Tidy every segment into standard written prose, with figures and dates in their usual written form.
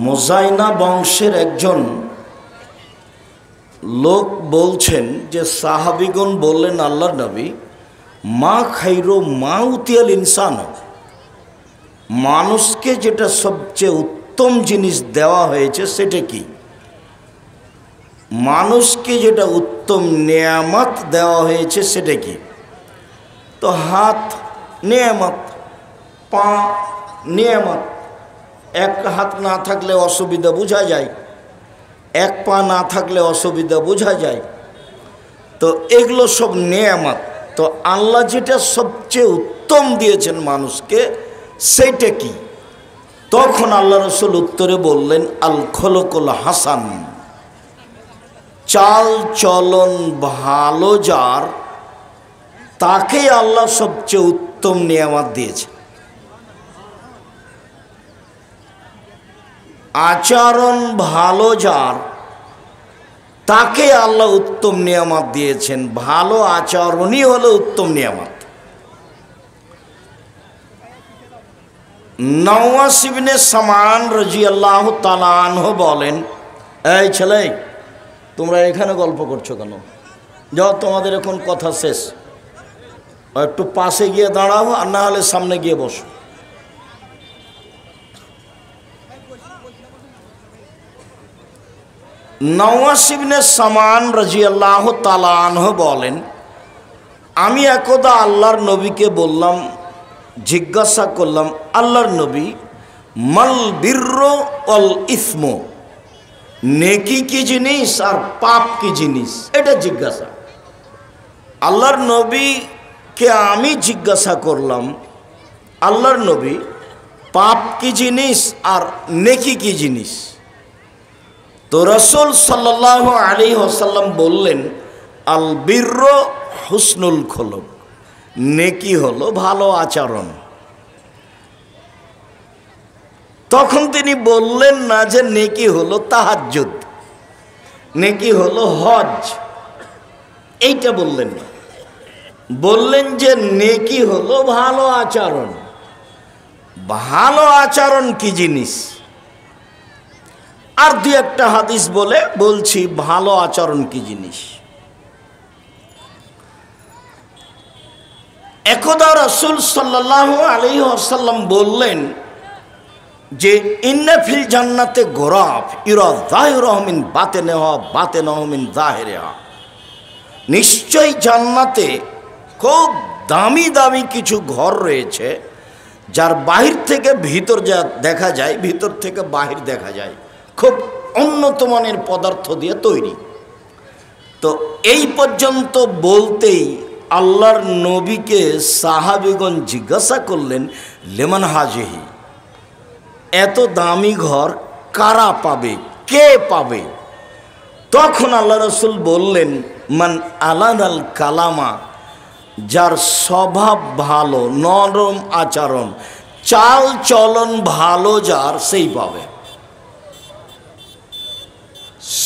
মোজাইনা বংশের একজন লোক বলছেন যে সাহাবিগণ বললেন আল্লাহর নবী, মা খাইরো মা উতিয়াল ইনসান, মানুষকে যেটা সবচেয়ে উত্তম জিনিস দেওয়া হয়েছে সেটা কি? মানুষকে যেটা উত্তম নেয়ামত দেওয়া হয়েছে সেটা কি? তো হাত নেয়ামত, পা নেয়ামত, এক হাত না থাকলে অসুবিধা বোঝা যায়, এক পা না থাকলে অসুবিধা বোঝা যায়। তো এগুলো সব নেয়ামত। তো আল্লাহ যেটা সবচেয়ে উত্তম দিয়েছেন মানুষকে সেইটা কি? তখন আল্লাহ রসুল উত্তরে বললেন, আল খলকুল হাসান, চাল চলন ভালো যার, তাকেই আল্লাহ সবচেয়ে উত্তম নেয়ামত দিয়েছে। আচরণ ভালো যার, তাকে আল্লাহ উত্তম নিয়ামত দিয়েছেন। ভালো আচরণই হলো উত্তম নিয়ামত। নওয়াস ইবনে সামান রাদিয়াল্লাহু তাআলা আনহু বলেন, এই ছেলে, তোমরা এখানে গল্প করছো কেন? যাও, তোমাদের এখন কথা শেষ, একটু পাশে গিয়ে দাঁড়াও, আর না হলে সামনে গিয়ে বসো। নওয়াস ইবনে সামান রাদিয়াল্লাহু তাআলা আনহু বলেন, আমি একদা আল্লাহর নবীকে বললাম, জিজ্ঞাসা করলাম, আল্লাহর নবী, মাল বিরর ওয়াল ইসম, নেকি কি জিনিস আর পাপ কি জিনিস? এটা জিজ্ঞাসা। আল্লাহর নবীকে আমি জিজ্ঞাসা করলাম, আল্লাহর নবী, পাপ কি জিনিস আর নেকি কি জিনিস? তো রাসূল সাল্লাল্লাহু আলাইহি ওয়াসাল্লাম বললেন, আল বিরর হুসনুল খুলুক, নেকি হলো ভালো আচরণ। তখন তিনি বললেন না যে নেকি হলো তাহাজ্জুদ, নেকি হলো হজ, এইটা বললেন না। বললেন যে নেকি হলো ভালো আচরণ। ভালো আচরণ কি জিনিস? আর দুই একটা হাদিস বলে বলছি ভালো আচরণ কি জিনিস। একদা রাসূল সাল্লাল্লাহু আলাইহি ওয়াসাল্লাম বললেন যে ইন্না ফিল জান্নাতে গোরাফ ইরা যাহিরুহু মিন বাতিনিহা বাতিনুহু মিন যাহিরিহা, নিশ্চয় জান্নাতে খুব দামি দামি কিছু ঘর রয়েছে, যার বাহির থেকে ভিতর যা দেখা যায়, ভিতর থেকে বাহির দেখা যায়, খুব উন্নত মানের পদার্থ দিয়ে তৈরি। তো এই পর্যন্ত বলতেই আল্লাহর নবীকে সাহাবীগণ জিজ্ঞাসা করলেন, লেমান হাজিহি, এত দামি ঘর কারা পাবে, কে পাবে? তখন আল্লাহ রসুল বললেন, মান আলানাল কালামা, যার স্বভাব ভালো, নরম আচরণ, চাল চলন ভালো যার, সেই পাবে।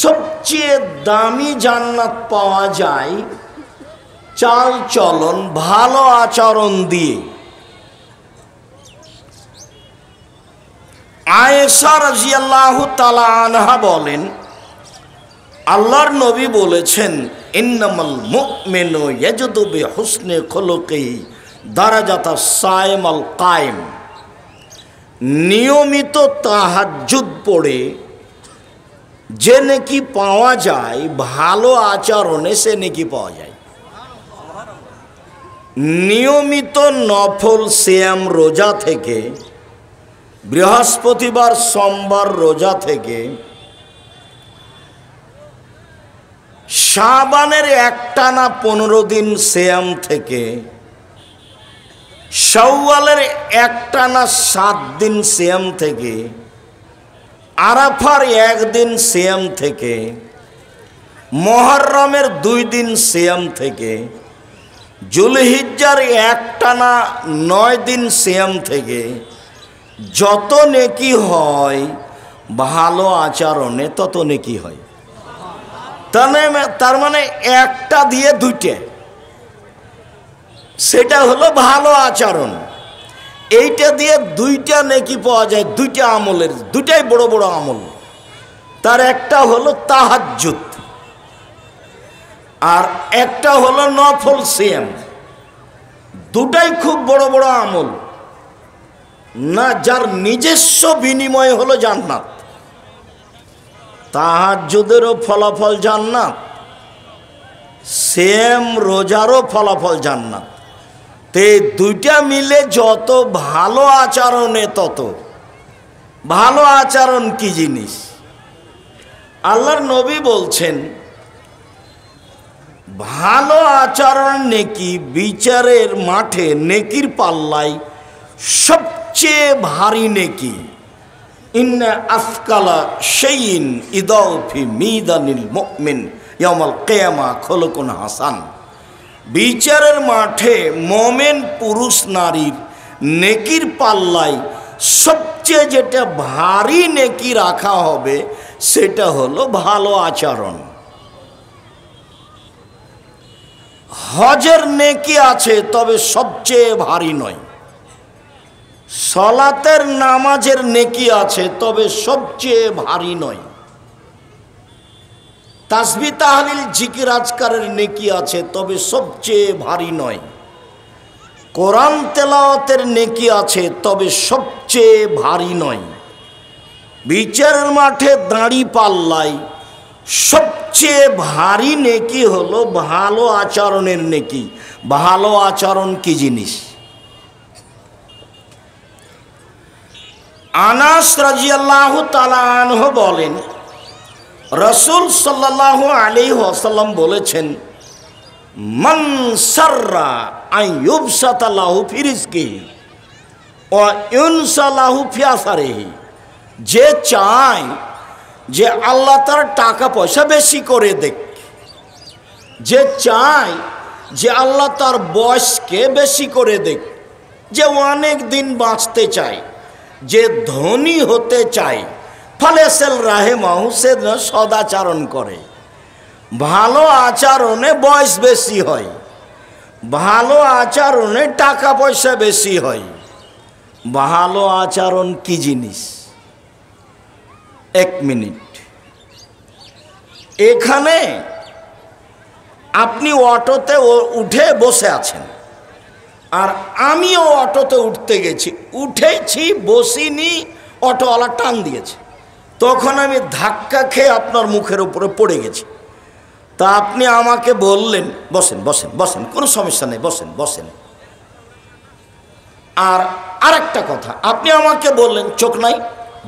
সবচেয়ে দামি জান্নাত পাওয়া যায় চাল চলন ভালো আচরণ দিয়ে। আয়েশা রাদিয়াল্লাহু তাআলা আনহা বলেন, আল্লাহর নবী বলেছেন, ইন্নামাল মুমিনু ইয়াজদু বিহুসনি খুলুকিহি দারাজাতাস সাইমাল কায়েম, নিয়মিত তাহাজ্জুদ পড়ে যে নেকি পাওয়া যায়, ভালো আচরণে সে নেকি পাওয়া যায়। নিয়মিত নফল সিয়াম রোজা থেকে, বৃহস্পতিবার সোমবার রোজা থেকে, শাবানের একটানা 15 দিন সিয়াম থেকে, শাওয়ালের একটানা 7 দিন সিয়াম থেকে, আরাফার 1 দিন সিয়াম থেকে, মুহররমের 2 দিন সিয়াম থেকে, জুলহিজ্জার একটানা 9 দিন সিয়াম থেকে যত নেকি হয় ভালো আচরণে তত নেকি হয়। তার মানে একটা দিয়ে দুইটা, সেটা হলো ভালো আচরণ। এইটা দিয়ে দুইটা নেকি পাওয়া যায়, দুইটা আমলের, দুইটাই বড় বড় আমল। তার একটা হলো তাহাজ্জুদ আর একটা হলো নফল সিয়াম। দুটাই খুব বড় বড় আমল না, যার নিজস্ব বিনিময় হলো জান্নাত। তাহাজ্জুদেরও ফলাফল জান্নাত, সিয়াম রোজারও ফলাফল জান্নাত। তে দুইটা মিলে যত ভালো আচরণে তত ভালো। আচরণ কি জিনিস? আল্লাহর নবী বলছেন ভালো আচরণ নেকি বিচারের মাঠে নেকির পাল্লায় সবচেয়ে ভারী নেকি। ইন্না আফকালা শাইইন ইদাউ ফি মিদানিল মুমিন ইয়াউমাল কিয়ামা খুলুকুন হাসান। বিচারের মাঠে মোমেন পুরুষ নারীর নেকির পাল্লায় সবচেয়ে যেটা ভারী নেকি রাখা হবে সেটা হলো ভালো আচরণ। হজের নেকি আছে তবে সবচেয়ে ভারী নয়। সলাতের নামাজের নেকি আছে তবে সবচেয়ে ভারী নয়। তাসবিহ তাহলিল জিকির আজকারের নেকি আছে তবে সবচেয়ে ভারী নয়। কোরআন তেলাওয়াতের নেকি আছে তবে সবচেয়ে ভারী নয়। বিচারের মাঠে দাঁড়ি পাল্লায় সবচেয়ে ভারী নেকি হলো ভালো আচরণের নেকি। ভালো আচরণ কি জিনিস? আনাস রাদিয়াল্লাহু তাআলা আনহু বলেন, রাসূল সাল্লাল্লাহু আলাইহি ওয়াসাল্লাম বলেছেন, মান সাররা আন ইউবসাতা লাহু ফি রিজকিহি ওয়া ইউনসা লাহু ফি আসারিহি। যে চায় যে আল্লাহ তার টাকা পয়সা বেশি করে দেখ, যে চায় যে আল্লাহ তার বয়সকে বেশি করে দেখ, যে অনেক দিন বাঁচতে চায়, যে ধনী হতে চায়, ফালেসেল রাহে মাহু, সে সদাচরণ করে। ভালো আচরণে বয়স বেশি হয়, ভালো আচরণে টাকা পয়সা বেশি হয়। ভালো আচরণ কি জিনিস? এক মিনিট। এখানে আপনি অটোতে উঠে বসে আছেন, আর আমিও অটোতে উঠতে গেছি, উঠেছি বসিনি, অটোওয়ালা টান দিয়েছে, তখন আমি ধাক্কা খেয়ে আপনার মুখের উপরে পড়ে গেছি। তা আপনি আমাকে বললেন বসেন বসেন বসেন, কোনো সমস্যা নেই, বসেন বসেন। আর আরেকটা কথা, আপনি আমাকে বললেন চোখ নাই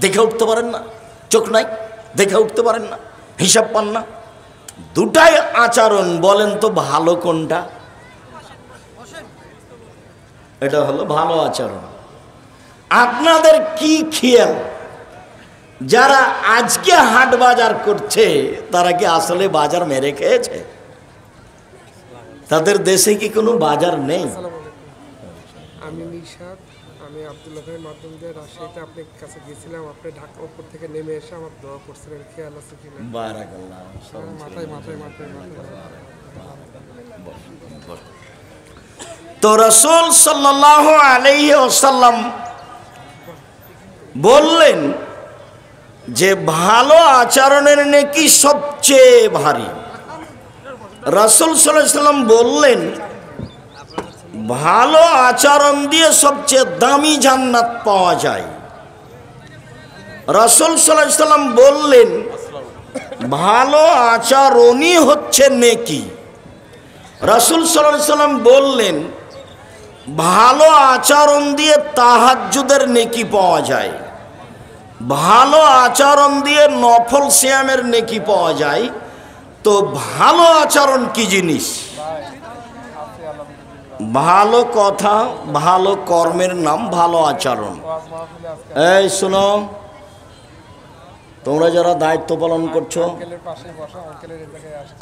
দেখে উঠতে পারেন না, চোখ নাই দেখে উঠতে পারেন না, হিসাব পান না। দুটাই আচরণ, বলেন তো ভালো কোনটা? এটা হলো ভালো আচরণ। আপনাদের কি খেয়াল, যারা আজকে হাট বাজার করছে তারা কি আসলে বাজার মেরে খেয়েছে? তাদের দেশে কি কোনো বাজার নেই? আমি নিশাদ, আমি আব্দুল্লাহ ভাইয়ের মাধ্যম দিয়ে রাজশাহীতে আপনার কাছে গেছিলাম। আপনি ঢাকা উপর থেকে নেমে এসে আমার দোয়া করছিলেন, খেয়াল আছে কিনা? বারাকাল্লাহ। মাথায় মাথায় মাথায় মাথায় তো রাসূল সাল্লাল্লাহু আলাইহি ওয়াসাল্লাম বললেন যে ভালো আচরণের নেকি সবচেয়ে ভারী। রাসূল সাল্লাল্লাহু আলাইহি ওয়াসাল্লাম বললেন ভালো আচরণ দিয়ে সবচেয়ে দামি জান্নাত পাওয়া যায়। রাসূল সাল্লাল্লাহু আলাইহি ওয়াসাল্লাম বললেন ভালো আচরণই হচ্ছে নেকি। রাসূল সাল্লাল্লাহু আলাইহি ওয়াসাল্লাম বললেন ভালো আচরণ দিয়ে তাহাজ্জুদের নেকি পাওয়া যায়, ভালো আচরণ দিয়ে নফল সিয়ামের নেকি পাওয়া যায়। তো ভালো আচরণ কি জিনিস? ভালো কথা, ভালো কর্মের নাম ভালো আচরণ। এই শোনো, তোমরা যারা দায়িত্ব পালন করছো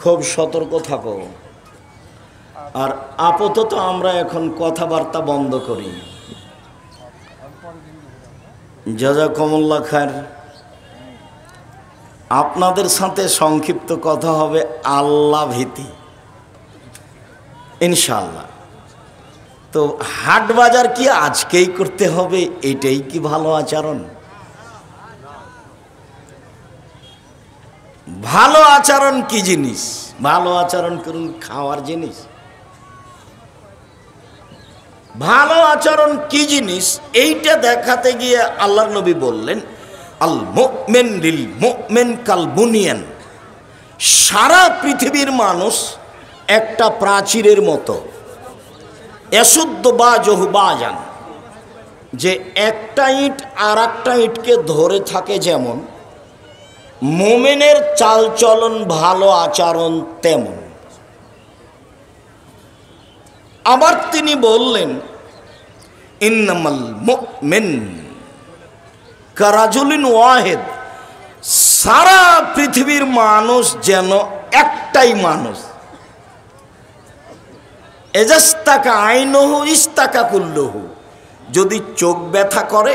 খুব সতর্ক থাকো। আর আপাতত আমরা এখন কথাবার্তা বন্ধ করি। জাযাকুমুল্লাহ খায়র। আপনাদের সাথে সংক্ষিপ্ত কথা হবে আল্লাহ ভীতি, ইনশাআল্লাহ। তো হাট বাজার কি আজকেই করতে হবে? এটাই কি ভালো আচরণ? ভালো আচরণ কি জিনিস? ভালো আচরণ করুন খাওয়ার জিনিস? ভালো আচরণ কি জিনিস এইটা দেখাতে গিয়ে আল্লাহর নবী বললেন, আল মুমিন লিল মুমিন কাল বুনিয়ান। সারা পৃথিবীর মানুষ একটা প্রাচীরের মতো, এসুদ্দ বাজহু বাজান, যে একটা ইট আর একটা ইটকে ধরে থাকে, যেমন মুমিনের চালচলন ভালো আচরণ তেমন। আবার তিনি বললেন, ইন্নামাল মুমিন কারাজুলিন ওয়াহিদ, সারা পৃথিবীর মানুষ যেন একটাই মানুষ। এজাস্তাকা আইনহু ইস্তাকা কুল্লহু, যদি চোখ ব্যথা করে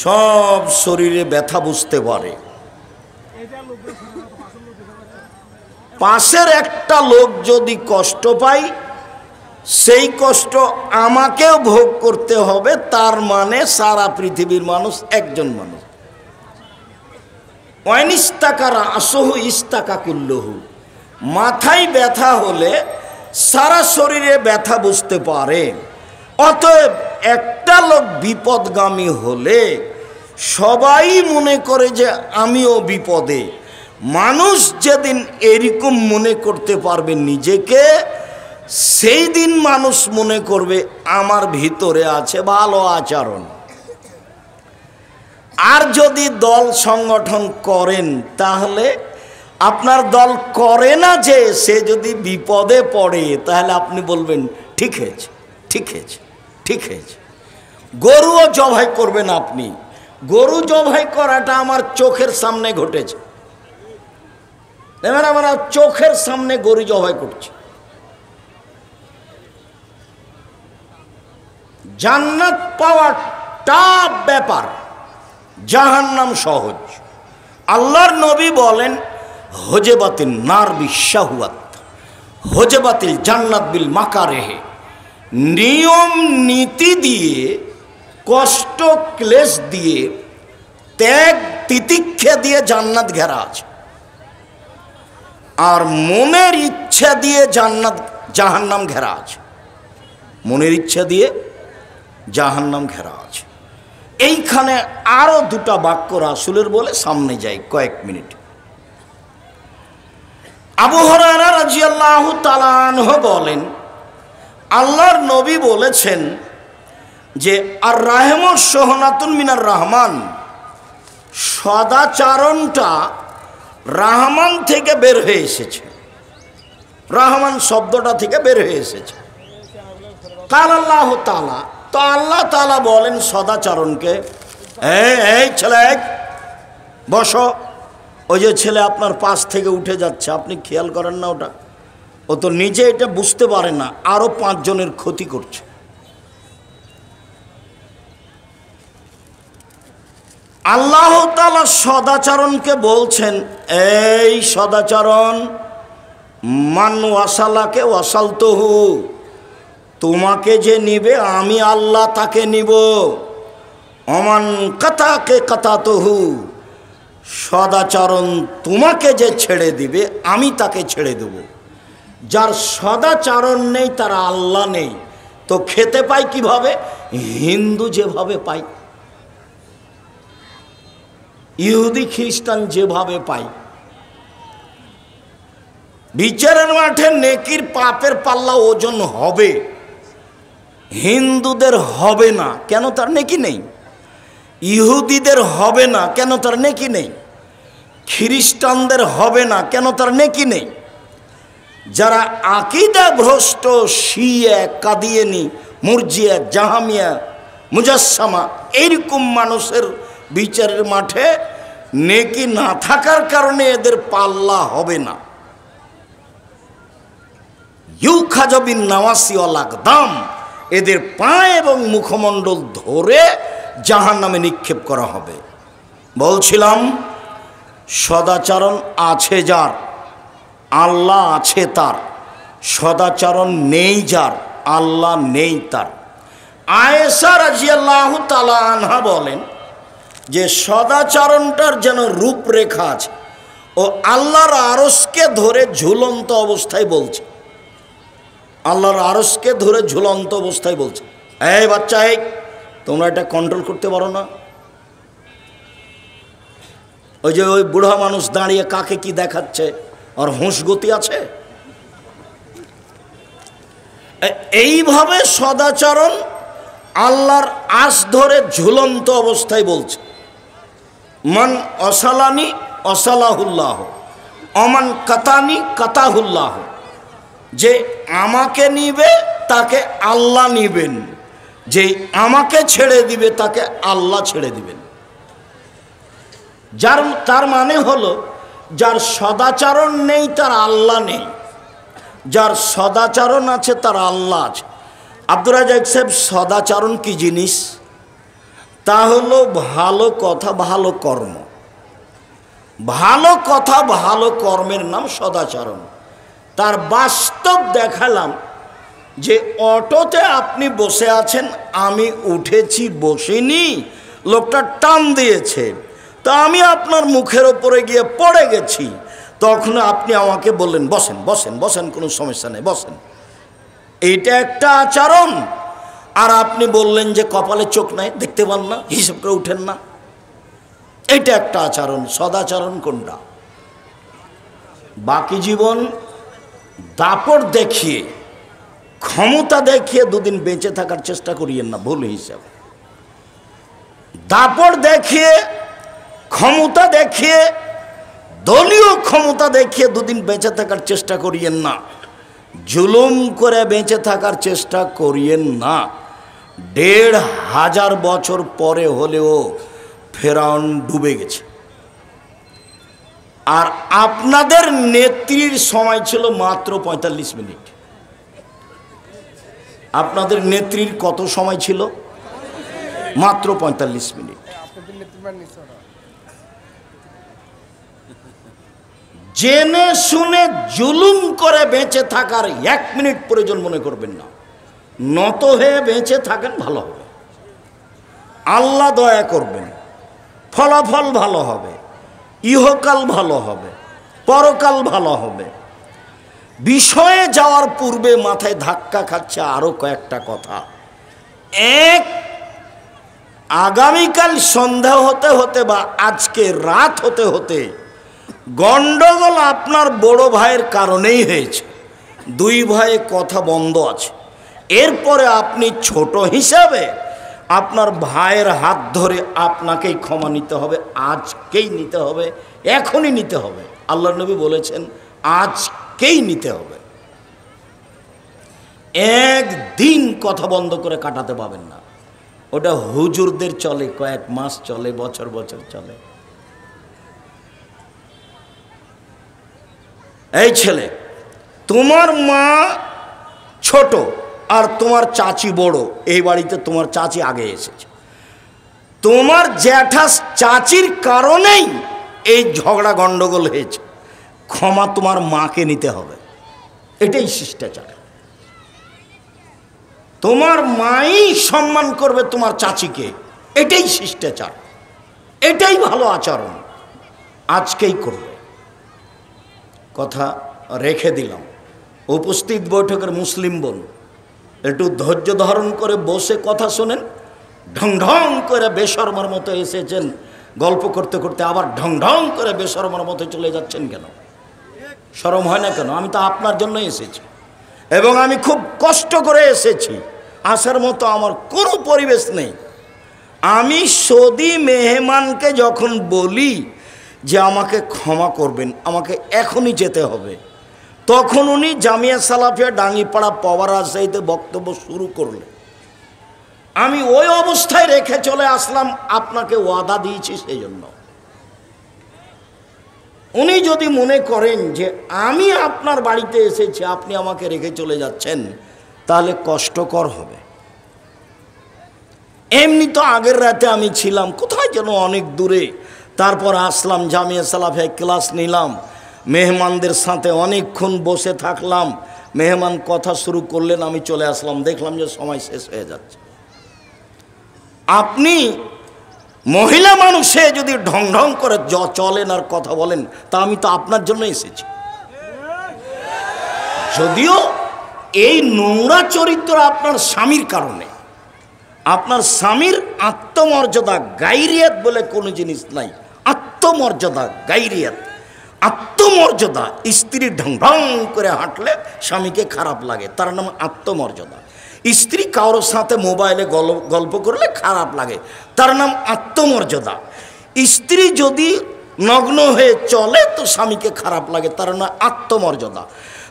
সব শরীরে ব্যথা বুঝতে পারে। পাশের একটা লোক যদি কষ্ট পায়, সেই কষ্ট আমাকেও ভোগ করতে হবে, তার মানে সারা পৃথিবীর মানুষ একজন মানুষ। ওয়াইনিস্তাকারা আসহু ইস্তাকা কুল্লহু, মাথায় ব্যথা হলে সারা শরীরে ব্যথা বুঝতে পারে। অতএব একটা লোক বিপদগামী হলে সবাই মনে করে যে আমিও বিপদে। মানুষ যেদিন এরকম মনে করতে পারবে নিজেকে, সেই দিন মানুষ মনে করবে আমার ভিতরে আছে ভালো আচরণ। আর যদি দল সংগঠন করেন, তাহলে আপনার দল করে না যে সে যদি বিপদে পড়ে, তাহলে আপনি বলবেন ঠিক হয়েছে, ঠিক হয়েছে, ঠিক হয়েছে। গরুও জবাই করবেন আপনি। গরু জবাই করাটা আমার চোখের সামনে ঘটেছে। এবার আমরা চোখের সামনে গরু জবাই করছি। জান্নাত পাওয়া টাফ ব্যাপার, জাহান্নাম সহজ। আল্লাহর নবী বলেন, হজেবাতিল নার বিশাহুয়াত, হজেবাতিল জান্নাত বিল মাকারেহে। নিয়ম নীতি দিয়ে, কষ্ট ক্লেশ দিয়ে, ত্যাগ তিতিক্ষা দিয়ে জান্নাত ঘেরা আছে। আর মনের ইচ্ছা দিয়ে জাহান্নাম ঘেরা আছে। মনের ইচ্ছা দিয়ে জাহান্নাম ঘেরা আছে। এইখানে আরো দুটা বাক্য রাসূলের বলে সামনে যাই কয়েক মিনিট। আবু হুরায়রা রাদিয়াল্লাহু তাআলা আনহু বলেন, আল্লাহর নবী বলেছেন যে আর রাহমু সোহনাতুন মিনার রহমান, সদাচরণটা রহমান থেকে বের হয়ে এসেছে। রহমান শব্দটা থেকে বের হয়ে এসেছে। কাল আল্লাহ তাআলা, তো আল্লাহ তাআলা বলেন সদাচরণকে, এই ছেলে বসো। ওই যে ছেলে আপনার পাশ থেকে উঠে যাচ্ছে, আপনি খেয়াল করেন না? ওটা ও তো নিজে এটা বুঝতে পারে না, আরো 5 জনের ক্ষতি করছে। আল্লাহ তাআলা সদাচরণকে বলছেন, এই সদাচরণ, মান ওয়াসালাকে ওয়াসালতুহু, তোমাকে যে নিবে আমি আল্লাহ তাকে নিব। অমান কাতাকে কাতাতুহু, সদাচরণ তোমাকে যে ছেড়ে দিবে আমি তাকে ছেড়ে দেব। যার সদাচরণ নেই তার আল্লাহ নেই, তো খেতে পায় কিভাবে? হিন্দু যেভাবে পায়, ইহুদি খ্রিস্টান যেভাবে পায়। বিচারের মাঠে নেকির পাপের পাল্লা ওজন হবে, হিন্দুদের হবে না, কেন? তার নেকি নেই। ইহুদিদের হবে না, কেন? তার নেকি নেই। খ্রিস্টানদের হবে না, কেন? তার নেকি নেই। যারা আকীদা ভ্রষ্ট, শিয়া, কাদিয়ানি, মুরজিয়া, জাহামিয়া, মুজাসসামা, এইরকম মানুষের বিচারের মাঠে নেকি না থাকার কারণে এদের পাল্লা হবে না। ইউখাজবিন নাওয়াসি ওয়াল আকদাম, এদের পা এবং মুখমণ্ডল ধরে জাহান্নামে নিক্ষেপ করা হবে। বলছিলাম, সদাচরণ আছে যার, আল্লাহ আছে তার, সদাচরণ নেই যার, আল্লাহ নেই তার। আয়েশা রাদিয়াল্লাহু তাআলা আনহা বলেন যে সদাচরণটার যেন রূপরেখা আছে, ও আল্লাহর আরশকে ধরে ঝুলন্ত অবস্থায় বলছে, আল্লাহর আরশকে ধরে ঝুলন্ত অবস্থায় বলছে, এই বাচ্চা, এই তোমরা এটা কন্ট্রোল করতে পারো না? ওই যে ওই বুড়া মানুষ দাঁড়িয়ে কাকে কি দেখাচ্ছে, আর হুঁশ গতি আছে? এইভাবে সদাচরণ আল্লাহর আশ ধরে ঝুলন্ত অবস্থায় বলছে, মান অসালানি অসালাহুল্লাহ, অমান কাতানি কাতাহুল্লাহ, যে আমাকে নিবে তাকে আল্লাহ নিবেন, যে আমাকে ছেড়ে দিবে তাকে আল্লাহ ছেড়ে দিবেন। তার মানে হলো যার সদাচরণ নেই তার আল্লাহ নেই, যার সদাচরণ আছে তার আল্লাহ আছে। আব্দুর রাজ্জাক সাহেব, সদাচরণ কি জিনিস? তা হলো ভালো কথা ভালো কর্ম। ভালো কথা ভালো কর্মের নাম সদাচরণ। তার বাস্তব দেখালাম যে অটোতে আপনি বসে আছেন, আমি উঠেছি, বসিনি, লোকটা টান দিয়েছে, তা আমি আপনার মুখের ওপরে গিয়ে পড়ে গেছি, তখন আপনি আমাকে বললেন বসেন বসেন বসেন, কোনো সমস্যা নেই, বসেন। এইটা একটা আচরণ। আর আপনি বললেন যে কপালে চোখ নাই, দেখতে পান না, হিসাব করে উঠেন না, এইটা একটা আচরণ। সদাচরণ কোনটা? বাকি জীবন দাপট দেখিয়ে, ক্ষমতা দেখিয়ে দুদিন বেঁচে থাকার চেষ্টা করিয়েন না, ভুল হিসাব। দাপট দেখিয়ে, ক্ষমতা দেখিয়ে, দলীয় ক্ষমতা দেখিয়ে দুদিন বেঁচে থাকার চেষ্টা করিয়েন না, জুলুম করে বেঁচে থাকার চেষ্টা করিয়েন না। ১৫০০ বছর পরে হলেও ফেরাউন ডুবে গেছে। আর আপনাদের নেত্রীর সময় ছিল মাত্র ৪৫ মিনিট। আপনাদের নেত্রীর কত সময় ছিল? মাত্র ৪৫ মিনিট। জেনে শুনে জুলুম করে বেঁচে থাকার ১ মিনিট প্রয়োজন মনে করবেন না। নত হয়ে বেঁচে থাকেন, ভালো হবে, আল্লাহ দয়া করবেন, ফলাফল ভালো হবে, ইহকাল ভালো হবে, পরকাল ভালো হবে। বিষয়ে যাওয়ার পূর্বে মাথায় ধাক্কা খাচ্ছে আরো কয়েকটা কথা। এক, আগামীকাল সন্ধ্যা হতে হতে বা আজকে রাত হতে হতে গন্ডগোল আপনার বড় ভাইয়ের কারণেই হয়েছে। ২ ভাইয়ে কথা বন্ধ আছে। এরপরে আপনি ছোট হিসাবে আপনার ভাইয়ের হাত ধরে আপনাকেই ক্ষমা নিতে হবে, আজকেই নিতে হবে, এখনই নিতে হবে। আল্লাহর নবী বলেছেন আজকেই নিতে হবে। একদিন কথা বন্ধ করে কাটাতে পাবেন না। ওটা হুজুরদের চলে, কয়েক মাস চলে, বছর বছর চলে। এই ছেলে, তোমার মা ছোট আর তোমার চাচি বড়, এই বাড়িতে তোমার চাচি আগে এসেছে, তোমার জ্যাঠা চাচির কারণেই এই ঝগড়া গন্ডগোল হয়েছে, ক্ষমা তোমার মাকে নিতে হবে। এটাই শিষ্টাচার। তোমার মাই সম্মান করবে তোমার চাচিকে, এটাই শিষ্টাচার, এটাই ভালো আচরণ। আজকেই করবে। কথা রেখে দিলাম। উপস্থিত বৈঠকের মুসলিম বোন, একটু ধৈর্য ধারণ করে বসে কথা শোনেন। ঢং ঢং করে বেশরমার মতো এসেছেন, গল্প করতে করতে আবার ঢং ঢং করে বেশরমার মতো চলে যাচ্ছেন কেন? শরম হয় না কেন? আমি তো আপনার জন্য এসেছি, এবং আমি খুব কষ্ট করে এসেছি। আসার মতো আমার কোনো পরিবেশ নেই। আমি সৌদি মেহমানকে যখন বলি যে আমাকে ক্ষমা করবেন, আমাকে এখনই যেতে হবে, তখন উনি জামিয়া সালাফিয়া ডাঙ্গিপাড়া পাওয়ার রাজশাহীতে বক্তব্য শুরু করলেন। আমি ওই অবস্থায় রেখে চলে আসলাম, আপনাকে ওয়াদা দিয়েছি সেই জন্য। উনি যদি মনে করেন যে আমি আপনার বাড়িতে এসেছি, আপনি আমাকে রেখে চলে যাচ্ছেন, তাহলে কষ্টকর হবে। এমনি তো আগের রাতে আমি ছিলাম কোথায় যেন অনেক দূরে, তারপর আসলাম জামিয়া সালাফিয়ায় ক্লাস নিলাম, মেহমানদের সাথে অনেকক্ষণ বসে থাকলাম, মেহমান কথা শুরু করলেন, আমি চলে আসলাম, দেখলাম যে সময় শেষ হয়ে যাচ্ছে। আপনি মহিলা মানুষে যদি ঢং ঢং করে চলেন আর কথা বলেন, তা আমি তো আপনার জন্য এসেছি। যদিও এই নোংরা চরিত্র আপনার স্বামীর কারণে, আপনার স্বামীর আত্মমর্যাদা গাইরিয়াত বলে কোনো জিনিস নাই। আত্মমর্যাদা গাইরিয়াত, আত্মমর্যাদা। স্ত্রী ঢং ঢং করে হাঁটলে স্বামীকে খারাপ লাগে, তার নাম আত্মমর্যাদা। স্ত্রী কারোর সাথে মোবাইলে গল্প করলে খারাপ লাগে, তার নাম আত্মমর্যাদা। স্ত্রী যদি নগ্ন হয়ে চলে তো স্বামীকে খারাপ লাগে, তার নাম আত্মমর্যাদা।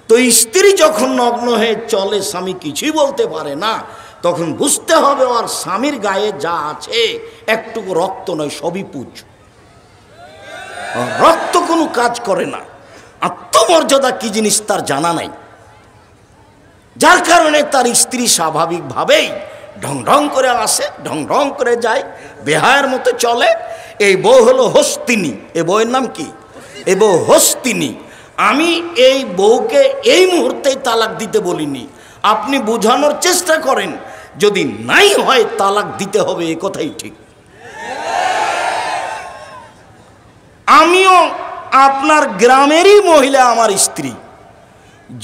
তো স্ত্রী যখন নগ্ন হয়ে চলে, স্বামী কিছুই বলতে পারে না, তখন বুঝতে হবে আর স্বামীর গায়ে যা আছে একটুকু রক্ত নয়, সবই পুজ। রক্ত কোনো কাজ করে না। আত্মমর্যাদা কি জিনিস তার জানা নাই, যার কারণে তার স্ত্রী স্বাভাবিকভাবেই ঢং ঢং করে আসে, ঢং ঢং করে যায়, বেহায়ের মতো চলে। এই বউ হলো হস্তিনী। এই বউয়ের নাম কি? এই বউ হস্তিনী। আমি এই বউকে এই মুহূর্তেই তালাক দিতে বলিনি, আপনি বোঝানোর চেষ্টা করেন, যদি নাই হয় তালাক দিতে হবে, এ কথাই ঠিক। আমিও আপনার গ্রামেরই মহিলা, আমার স্ত্রী,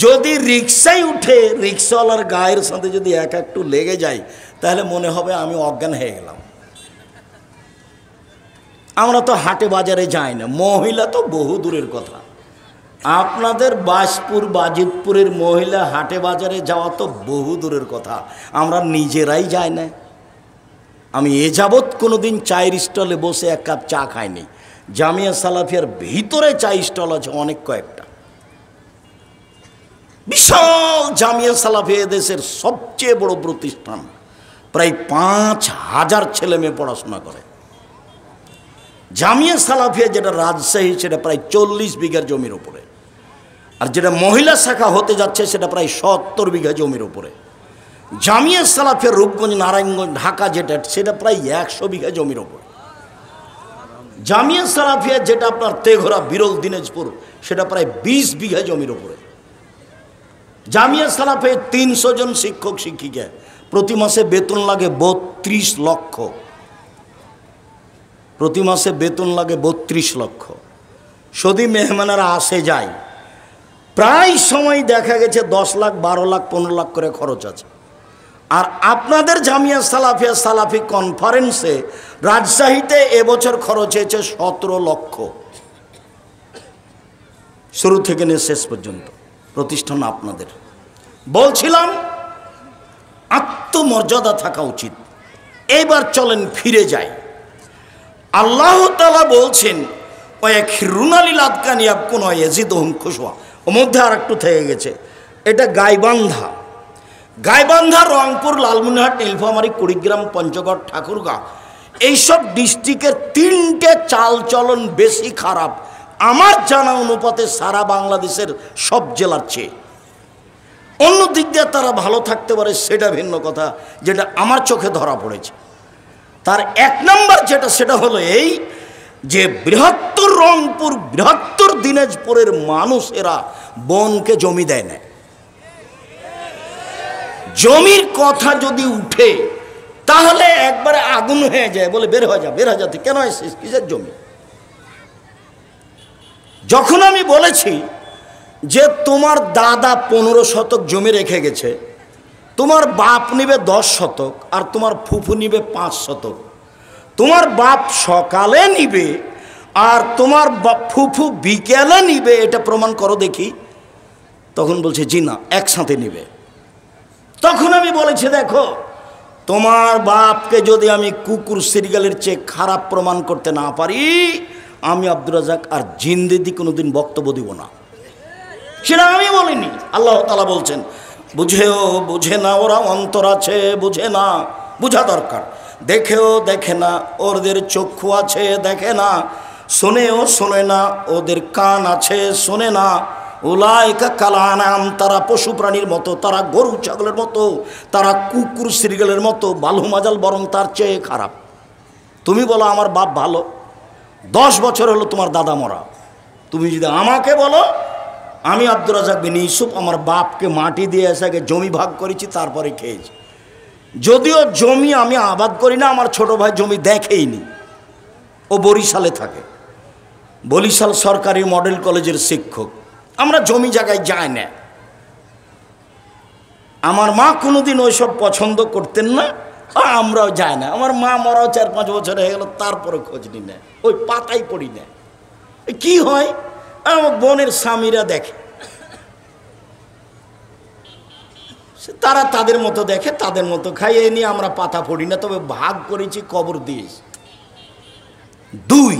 যদি রিক্সায় উঠে রিক্সাওয়ালার গায়ের সাথে যদি একটু লেগে যায়, তাহলে মনে হবে আমি অজ্ঞান হয়ে গেলাম। আমরা তো হাটে বাজারে যাই না, মহিলা তো বহু দূরের কথা। আপনাদের বাজপুর বাজিতপুরের মহিলা হাটে বাজারে যাওয়া তো বহু দূরের কথা, আমরা নিজেরাই যাই না। আমি এ যাবৎ কোনোদিন চায়ের স্টলে বসে এক কাপ চা খাইনি। জামিয়া সালাফিয়ার ভিতরে চায়ের স্টল আছে অনেক কয়েকটা, বিশাল জামিয়া সালাফিয়া দেশের সবচেয়ে বড় প্রতিষ্ঠান, প্রায় 5000 ছেলে মেয়ে পড়াশোনা করে। জামিয়া সালাফিয়া যেটা রাজশাহী, সেটা প্রায় 40 বিঘার জমির উপরে, আর যেটা মহিলা শাখা হতে যাচ্ছে সেটা প্রায় 70 বিঘা জমির উপরে। জামিয়া সালাফিয়া রূপগঞ্জ, নারায়ণগঞ্জ, ঢাকা যেটা, সেটা প্রায় 100 বিঘা জমির উপরে। জামিয়া সালাফিয়া যেটা আপনার তেঘরা, বিরল, দিনাজপুর, সেটা প্রায় 20 বিঘা জমির উপরে। জামিয়া সালাফে 300 জন শিক্ষক শিক্ষিকা, প্রতি মাসে বেতন লাগে 32 লক্ষ। প্রতি মাসে বেতন লাগে 32 লক্ষ। যদি মেহমানেরা আসে যায়, প্রায় সময় দেখা গেছে 10 লাখ, 12 লাখ, 15 লাখ করে খরচ আছে। আর আপনাদের জামিয়া সালাফিয়া সালাফি কনফারেন্সে রাজশাহীতে এবছর খরচ হয়েছে 17 লক্ষ, শুরু থেকে নিয়ে শেষ পর্যন্ত। প্রতিষ্ঠান আপনাদের। বলছিলাম আত্মমর্যাদা থাকা উচিত। এইবার চলেন ফিরে যাই। আল্লাহ তাআলা বলছেন ওয়াখিরুনালিল আদকানিয়া কোন ইয়াজিদুহুম খুশুয়া। ওর মধ্যে আর একটু থেকে গেছে, এটা গাইবান্ধা। গাইবান্ধা, রংপুর, লালমনিরহাট, নীলফামারী, কুড়িগ্রাম, পঞ্চগড়, ঠাকুরগাঁও, এইসব ডিস্ট্রিক্টের 3টে চালচলন বেশি খারাপ আমার জানা অনুপাতে সারা বাংলাদেশের সব জেলার চেয়ে। অন্য দিক দিয়ে তারা ভালো থাকতে পারে, সেটা ভিন্ন কথা, যেটা আমার চোখে ধরা পড়েছে। তার 1 নম্বর যেটা, সেটা হলো এই যে বৃহত্তর রংপুর, বৃহত্তর দিনাজপুরের মানুষেরা বনকে জমি দেয় না। জমির কথা যদি উঠে তাহলে একবারে আগুন হয়ে যায়, বলে বের হয়ে যা, বের হয়ে যাতে, কেন এসেছিস, কিসের জমি। যখন আমি বলেছি যে তোমার দাদা 15 শতক জমি রেখে গেছে, তোমার বাপ নিবে 10 শতক আর তোমার ফুফু নিবে 5 শতক, তোমার বাপ সকালে নিবে আর তোমার ফুফু বিকেলে নিবে, এটা প্রমাণ করো দেখি। তখন বলছে জি না, একসাথে নিবে। তখন আমি বলেছি দেখো, তোমার বাপকে যদি আমি কুকুর সিরিয়ালের চেয়ে খারাপ প্রমাণ করতে না পারি, আমি আব্দুর রাজ্জাক আর জিন্দেগি কোনোদিন বক্তব্য দিব না। সেটা আমি বলিনি, আল্লাহ তাআলা বলছেন। বুঝেও বুঝে না, ওরা অন্তর আছে, বুঝে না, বুঝা দরকার। দেখেও দেখে না, ওদের চক্ষু আছে, দেখে না। শোনেও শোনে না, ওদের কান আছে, শোনে না। উলাইকা কালানাম, তারা পশু প্রাণীর মতো, তারা গরু ছাগলের মতো, তারা কুকুর সিরিয়ালের মতো, বালু মাজাল বরং তার চেয়ে খারাপ। তুমি বলো আমার বাপ ভালো, 10 বছর হলো তোমার দাদা মরা, তুমি যদি আমাকে বলো, আমি আব্দুর রাজ্জাক বিন ইউসুফ আমার বাপকে মাটি দিয়ে এসে আগে জমি ভাগ করেছি, তারপরে খেয়েছি। যদিও জমি আমি আবাদ করি না, আমার ছোট ভাই জমি দেখেইনি, ও বরিশালে থাকে, বরিশাল সরকারি মডেল কলেজের শিক্ষক। আমরা জমি জায়গায় যাই না। আমার মা কোনোদিন ওইসব পছন্দ করতেন না, আমরাও যাই না। আমার মা মরাও 4-5 বছর হয়ে গেল, তারপরে খোঁজ নি না, ওই পাতাই পড়ি না। কি হয়, আমার বোনের স্বামীরা দেখে, তারা তাদের মতো দেখে, তাদের মতো খাইয়ে নিয়ে আমরা পাতা পড়ি না, তবে ভাগ করেছি, কবর দিয়েছি। 2,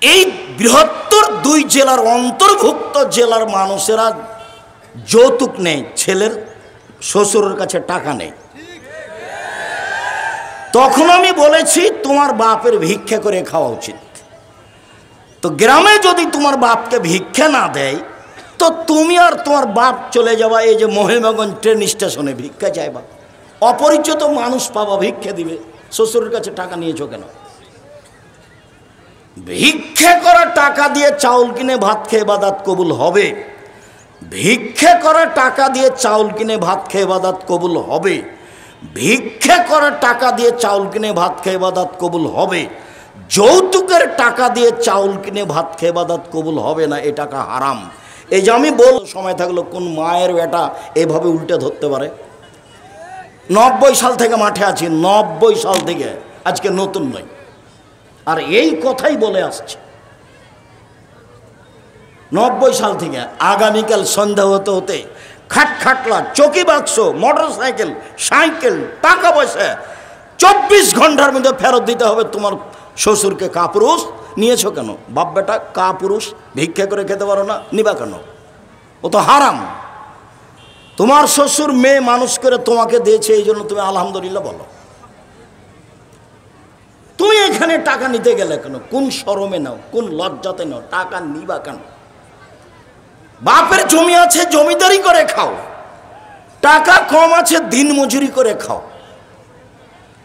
এই বৃহত্তর 2 জেলার অন্তর্ভুক্ত জেলার মানুষেরা যৌতুক নেই, ছেলের শ্বশুরের কাছে টাকা নেই। তখন আমি বলেছি তোমার বাপের ভিক্ষা করে খাওয়া উচিত। তো গ্রামে যদি তোমার বাপকে ভিক্ষা না দেয়, তো তুমি আর তোমার বাপ চলে যাবা এই যে মহিমাগঞ্জ ট্রেন স্টেশনে ভিক্ষা চাইবা, অপরিচিত মানুষ পাবা, ভিক্ষা দিবে। শ্বশুরের কাছে টাকা নিয়েছো কেন? ভিক্ষা করা টাকা দিয়ে চাউল কিনে ভাত খেয়ে ইবাদত কবুল হবে। ভিক্ষা করা টাকা দিয়ে চাউল কিনে ভাত খেয়ে ইবাদত কবুল হবে। ভিক্ষা করা টাকা দিয়ে চাউল কিনে ভাত খেয়ে ইবাদত কবুল হবে। যৌতুকের টাকা দিয়ে চাউল কিনে ভাত খেয়ে ইবাদত কবুল হবে না, এ টাকা হারাম। এই যে আমি বল, সময় থাকলো কোন মায়ের বেটা এভাবে উল্টে ধরতে পারে? 90 সাল থেকে মাঠে আছি, 90 সাল থেকে, আজকে নতুন নয়। আর এই কথাই বলে আসছে 90 সাল থেকে। আগামীকাল সন্ধ্যা হতে হতে খাটখাটলা, চকি বাক্স, মোটর সাইকেল, সাইকেল, টাকা পয়সা 24 ঘন্টার মধ্যে ফেরত দিতে হবে তোমার শ্বশুরকে। কাপুরুষ নিয়েছো কেন? বাপ বেটা কাপুরুষ, ভিক্ষা করে খেতে পারো না, নিবা কেন? ও তো হারাম। তোমার শ্বশুর মেয়ে মানুষ করে তোমাকে দিয়েছে, এই জন্য তুমি আলহামদুলিল্লাহ বলো। তুমি এখানে টাকা নিতে গেলে কেন? কোন শরমে নাও, কোন লজ্জাতে নাও? টাকা নিবা কেন? বাপের জমি আছে, জমিদারি করে খাও। টাকা কম আছে, দিন মজুরি করে খাও।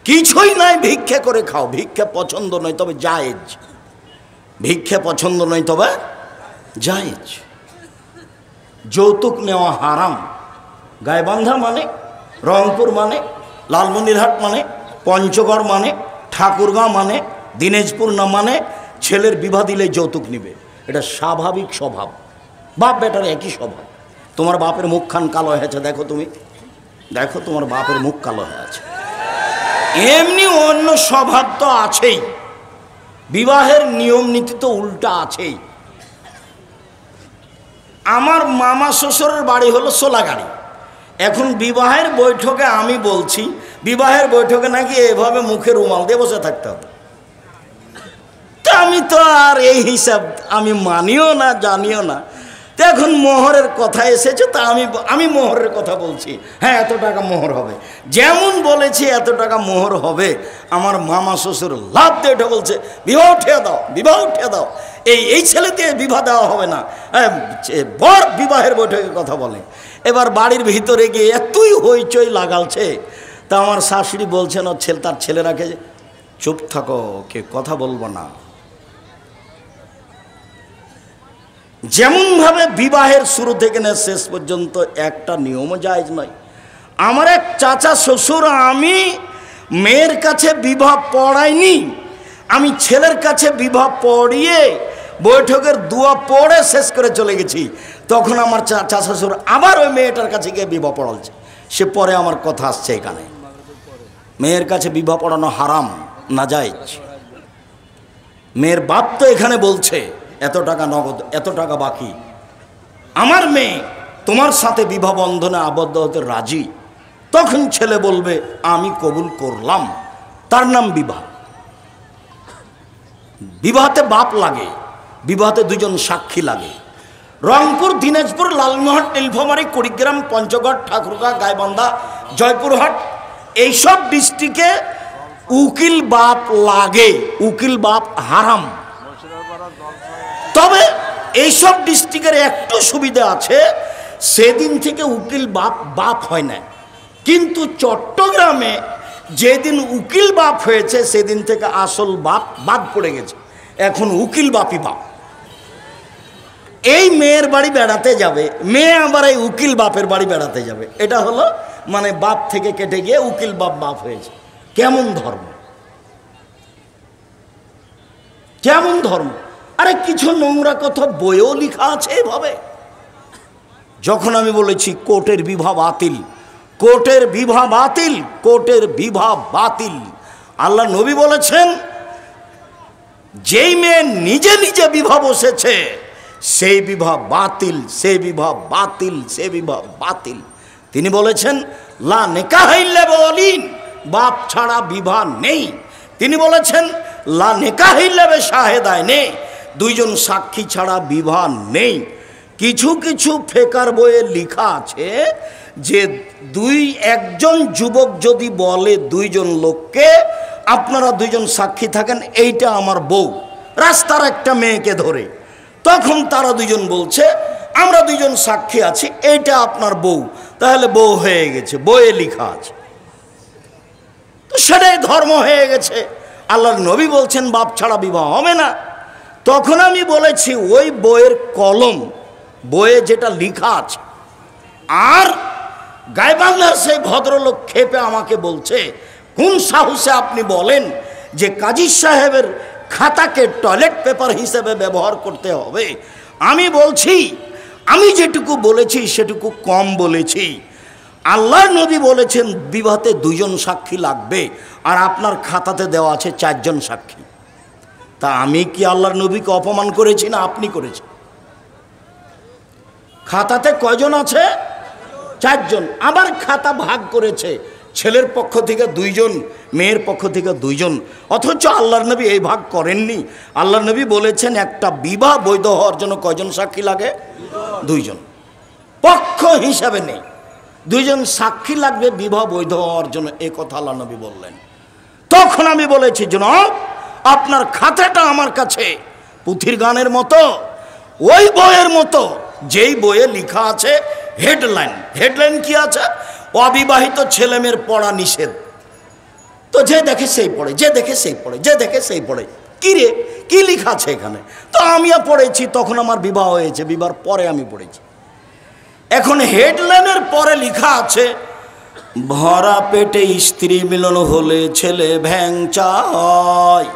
কিছুই নাই, ভিক্ষা করে খাও। ভিক্ষা পছন্দ নয়, তবে জায়েজ। ভিক্ষা পছন্দ নয়, তবে জায়েজ। যৌতুক নেওয়া হারাম। গাইবান্ধা মানে, রংপুর মানে, লালমনিরহাট মানে, পঞ্চগড় মানে, ঠাকুরগাঁও মানে, দিনাজপুর না মানে ছেলের বিবাহ দিলে যৌতুক নিবে। এটা স্বাভাবিক স্বভাব। বাপ বেটার একই স্বভাব। তোমার বাপের মুখখান কালো হয়েছে, দেখো, তুমি দেখো, তোমার বাপের মুখ কালো হয়ে আছে। এমনি অন্য স্বভাব তো আছেই, বিবাহের নিয়ম নীতি তো উল্টা আছেই। আমার মামা শ্বশুরের বাড়ি হলো সোলাগাড়ি। এখন বিবাহের বৈঠকে আমি বলছি, বিবাহের বৈঠকে নাকি এভাবে মুখে রুমাল দিয়ে বসে থাকতে হবে। তো আমি তো আর এই হিসাব আমি মানিও না, জানিও না। তো এখন মোহরের কথা এসেছে, তা আমি মোহরের কথা বলছি। হ্যাঁ, এত টাকা মোহর হবে, যেমন বলেছি এত টাকা মোহর হবে। আমার মামা শ্বশুর লাভ দিয়ে ওঠে বলছে, বিবাহ উঠিয়ে দাও, বিবাহ উঠিয়ে দাও। এই ছেলে দিয়ে বিবাহ দেওয়া হবে না। বর বিবাহের বৈঠকের কথা বলে। এবার বাড়ির ভিতরে গিয়ে এতই হইচই লাগালছে, তা আমার শাশুড়ি বলছেন তার ছেলেরাকে, চুপ থাকো, কে কথা বলবো না। যেমনভাবে বিবাহের শুরু থেকে না শেষ পর্যন্ত একটা নিয়মও জায়েজ নয়। আমার এক চাচা শ্বশুর, আমি মেয়ের কাছে বিবাহ পড়াইনি, আমি ছেলের কাছে বিবাহ পড়িয়ে বৈঠকের দোয়া পড়ে শেষ করে চলে গেছি। তখন আমার চাচা শ্বশুর আবার ওই মেয়েটার কাছে গিয়ে বিবাহ পড়ালছে। সে পরে আমার কথা আসছে এখানে, মেয়ের কাছে বিবাহ পড়ানো হারাম, নাজায়েজ। মেয়ের বাপ তো এখানে বলছে এত টাকা নগদ, এত টাকা বাকি। আমার মেয়ে তোমার সাথে বিবাহ বন্ধনে আবদ্ধ হতে রাজি। তখন ছেলে বলবে আমি কবুল করলাম, তার নাম বিবাহ। বিবাহতে বাপ লাগে, বিবাহতে দুজন সাক্ষী লাগে। রংপুর, দিনাজপুর, লালমোহন, নীলফামারী, কুড়িগ্রাম, পঞ্চগড়, ঠাকুরগাঁও, গাইবান্ধা, জয়পুরহাট, এইসব ডিস্ট্রিক্টে উকিল বাপ লাগে। উকিল বাপ হারাম। তবে এইসব ডিস্ট্রিক্টের একটু সুবিধা আছে, সেদিন থেকে উকিল বাপ হয় না। কিন্তু চট্টগ্রামে যেদিন উকিল বাপ হয়েছে সেদিন থেকে আসল বাপ বাদ পড়ে গেছে। এখন উকিল বাপি বাপ। এই মেয়ের বাড়ি বেড়াতে যাবে, মেয়ে আবার এই উকিল বাপের বাড়ি বেড়াতে যাবে। এটা হলো মানে বাপ থেকে কেটে গিয়ে উকিল বাপ বাপ হয়েছে। কেমন ধর্ম, কেমন ধর্ম! আরে কিছু নোংরা কথা বইও লেখা আছে এভাবে। যখন আমি বলেছি কোর্টের বিবাহ বাতিল, কোর্টের বিবাহ বাতিল, কোর্টের বিবাহ বাতিল, আল্লাহ নবী বলেছেন যেই মেয়ে নিজে নিজে বিবাহ বসেছে সেই বিবাহ বাতিল, সেই বিবাহ বাতিল, সেই বিবাহ বাতিল। তিনি বলেছেন লা নিকাহ ইল্লা বিওয়ালিন, বাপ ছাড়া বিবাহ নেই। তিনি বলেছেন লা নিকাহ ইল্লা বিশাহিদাইনি, দুইজন সাক্ষী ছাড়া বিবাহ নেই। কিছু কিছু ফেকার বইয়ে লেখা আছে যে একজন যুবক যদি বলে দুইজন লোককে আপনারা দুইজন সাক্ষী থাকেন, এইটা আমার বউ, রাস্তার একটা মেয়েকে ধরে, তখন তারা দুইজন বলছে আমরা দুইজন সাক্ষী আছি, এইটা আপনার বউ, তাহলে বউ হয়ে গেছে, বইয়ে লেখা আছে। তো সেটাই ধর্ম হয়ে গেছে। আল্লাহর নবী বলছেন বাপ ছাড়া বিবাহ হবে না। তখন আমি বলেছি ওই বইয়ের কলম, বইয়ে যেটা লেখা আছে, আর গাইবান্ধার সেই ভদ্রলোক খেপে আমাকে বলছে কোন সাহসে আপনি বলেন যে কাজী সাহেবের খাতাকে টয়লেট পেপার হিসেবে ব্যবহার করতে হবে। আমি বলছি আমি যেটুকু বলেছি সেটুকু কম বলেছি। আল্লাহর নবী বলেছেন বিবাহতে দুইজন সাক্ষী লাগবে, আর আপনার খাতাতে দেওয়া আছে 4 জন সাক্ষী। তা আমি কি আল্লাহর নবীকে অপমান করেছি না আপনি করেছেন? খাতাতে কয়জন আছে? 4 জন। আবার খাতা ভাগ করেছে, ছেলের পক্ষ থেকে 2 জন, মেয়ের পক্ষ থেকে 2 জন। অথচ আল্লাহর নবী এই ভাগ করেননি। আল্লাহর নবী বলেছেন একটা বিবাহ বৈধ হওয়ার জন্য কয়জন সাক্ষী লাগে? 2 জন। পক্ষ হিসাবে নেই, 2 জন সাক্ষী লাগবে বিবাহ বৈধ হওয়ার জন্য, এই কথা আল্লাহ নবী বললেন। তখন আমি বলেছি জনাব আপনার খাতাটা আমার কাছে পুঁথির গানের মতো, ওই বইয়ের মতো যেই বইয়ে লেখা আছে হেডলাইন। হেডলাইন কি আছে? অবিবাহিত ছেলে মেয়ের পড়া নিষেধ। তো যে দেখে সেই পড়ে, যে দেখে সেই পড়ে, যে দেখে সেই পড়ে। কি রে, কি লেখা আছে এখানে? তো আমিও পড়েছি, তখন আমার বিবাহ হয়েছে, বিবাহের পরে আমি পড়েছি। এখন হেডলাইনের পরে লেখা আছে ভরা পেটে স্ত্রী মিলন হলে ছেলে ভ্যাংচা হয়,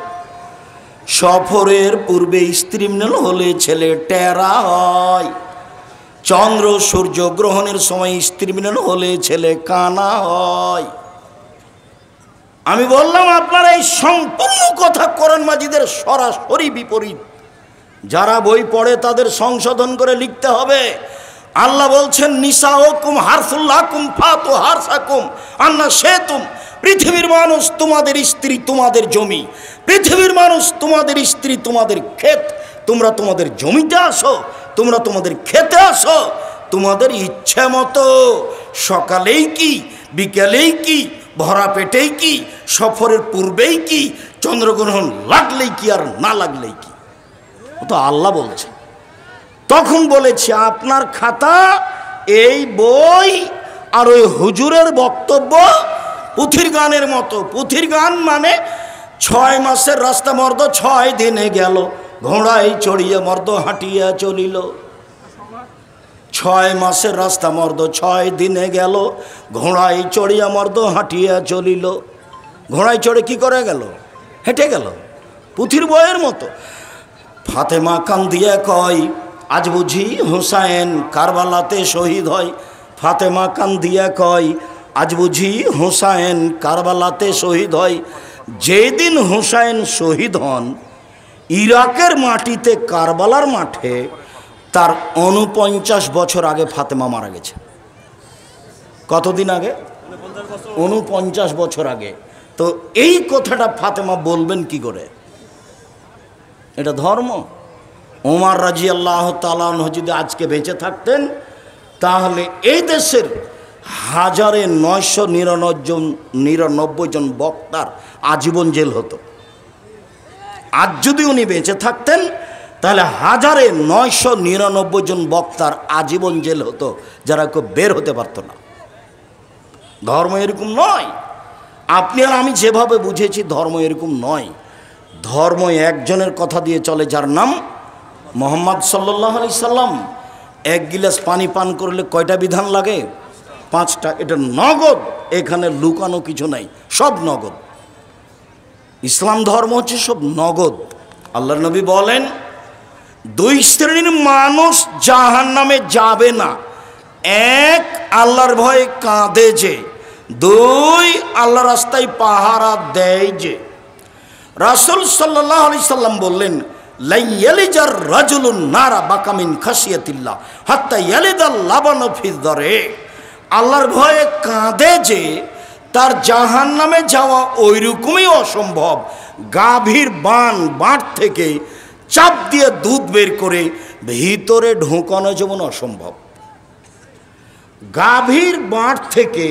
সফরের পূর্বে স্ত্রী মিলন হলে ছেলে টেরা হয়, চন্দ্র সূর্য গ্রহণের সময় স্ত্রী মিলন হলে ছেলে কানা হয়। আমি বললাম আপনারা এই সম্পূর্ণ কথা কোরআন মাজিদের সরাসরি বিপরীত। যারা বই পড়ে তাদের সংশোধন করে লিখতে হবে। আল্লাহ বলছেন নিসাউকুম হারসুল লাকুম ফাতু হারসাকুম আন্না শাইতুম, পৃথিবীর মানুষ তোমাদের স্ত্রী তোমাদের জমি, পৃথিবীর মানুষ তোমাদের স্ত্রী তোমাদের ক্ষেত। তোমরা তোমাদের জমিতে আসো, তোমরা তোমাদের খেতে আসো, তোমাদের ইচ্ছে মতো, সকালেই কি বিকেলেই কি, ভরা পেটেই কি, সফরের পূর্বেই কি, চন্দ্রগ্রহণ লাগলেই কি আর না লাগলেই কি। ও তো আল্লাহ বলছে। তখন বলেছি আপনার খাতা এই বই আর ওই হুজুরের বক্তব্য পুথির গানের মতো। পুথির গান মানে 6 মাসের রাস্তা মর্দ 6 দিনে গেল, ঘোড়ায় চড়িয়ে মর্দ হাঁটিয়া চলিল। 6 মাসের রাস্তা মর্দ 6 দিনে গেল, ঘোড়ায় চড়িয়া মর্দ হাঁটিয়া চলিল। ঘোড়ায় চড়ে কি করে গেল? হেঁটে গেল, পুথির বইয়ের মতো। ফাতেমা কান্দিয়া কয় আজ বুঝি হুসাইন কারবালাতে শহীদ হয়। ফাতেমা কান্দিয়া কয় আজ বুঝি হুসাইন কারবালাতে শহীদ হয়। যেদিন হুসাইন শহীদ হন ইরাকের মাটিতে, কারবালার মাঠে, তার 49 বছর আগে ফাতেমা মারা গেছে। কতদিন আগে? 49 বছর আগে। তো এই কথাটা ফাতেমা বলবেন কি করে? এটা ধর্ম? ওমর রাদিয়াল্লাহু তাআলা আনহু যদি আজকে বেঁচে থাকতেন তাহলে এই দেশের 1999 জন বক্তার আজীবন জেল হতো। আজ যদি উনি বেঁচে থাকতেন তাহলে 1999 জন বক্তার আজীবন জেল হতো, যারা কেউ বের হতে পারত না। ধর্ম এরকম নয়। আপনি আর আমি যেভাবে বুঝেছি ধর্ম এরকম নয়। ধর্ম একজনের কথা দিয়ে চলে, যার নাম মোহাম্মদ সাল্লাল্লাহু আলাইহি সাল্লাম। এক গিলাস পানি পান করলে কয়টা বিধান লাগে? 5টা। এটা নগদ, এখানে লুকানো কিছু নাই, সব নগদ। ইসলাম ধর্ম হচ্ছে সব নগদ। আল্লাহর নবী বলেন 2 শ্রেণীর মানুষ জাহান্নামে যাবে না। 1, আল্লাহর ভয়ে কাঁদে যে। 2, আল্লাহ রাস্তায় পাহারা দেয় যে। রাসূল সাল্লাল্লাহু আলাইহি সাল্লাম বললেন লা ইয়ালিজার রাজুলুন নারা বাকামিন খাশিয়াতিল্লাহ হাত্তা ইয়ালিদাল লাবানু ফি যারে। আল্লাহর ভয়ে কাঁদে যে, তার জাহান্নামে যাওয়া ওইরকমই অসম্ভব গাভীর বাঁট থেকে চাপ দিয়ে দুধ বের করে ভিতরে ঢোকানো যেমন অসম্ভব। গাভীর বাঁট থেকে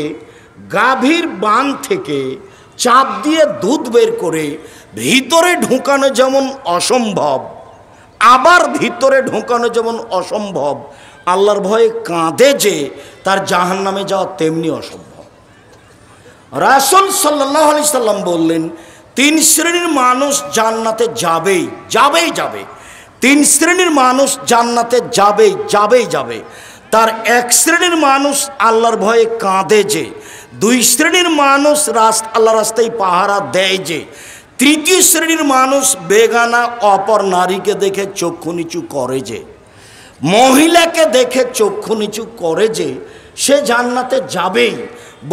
চাপ দিয়ে দুধ বের করে ভিতরে ঢোকানো যেমন অসম্ভব, আবার ভিতরে ঢোকানো যেমন অসম্ভব, আল্লাহর ভয়ে কাঁদে যে, তার জাহান্নামে যাওয়া তেমনি অসম্ভব। রাসূল সাল্লাল্লাহু আলাইহি সাল্লাম বললেন 3 শ্রেণীর মানুষ জান্নাতে যাবেই যাবে। 3 শ্রেণীর মানুষ জান্নাতে যাবে। তার 1 শ্রেণীর মানুষ আল্লাহর ভয়ে কাঁদে যে, 2 শ্রেণীর মানুষ আল্লাহ রাস্তায় পাহারা দেয় যে, 3য় শ্রেণীর মানুষ বেগানা অপর নারীকে দেখে চক্ষু নিচু করে যে, মহিলাকে দেখে চক্ষু নিচু করে যে, সে জান্নাতে যাবেই।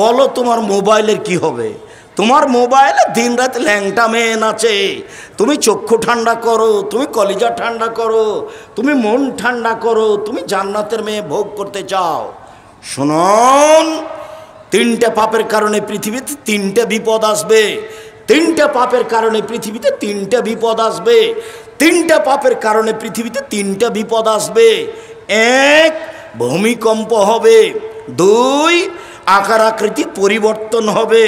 বলো তোমার মোবাইলের কি হবে? তোমার মোবাইলে দিন রাত ল্যাংটা মেয়ে নাচে, তুমি চক্ষু ঠান্ডা করো, তুমি কলিজা ঠান্ডা করো, তুমি মন ঠান্ডা করো, তুমি জান্নাতের মেয়ে ভোগ করতে চাও। শুনুন, 3টে পাপের কারণে পৃথিবীতে 3টে বিপদ আসবে। 3টে পাপের কারণে পৃথিবীতে 3টে বিপদ আসবে। 3টে পাপের কারণে পৃথিবীতে 3টে বিপদ আসবে। 1, ভূমিকম্প হবে। 2, আকার আকৃতি পরিবর্তন হবে।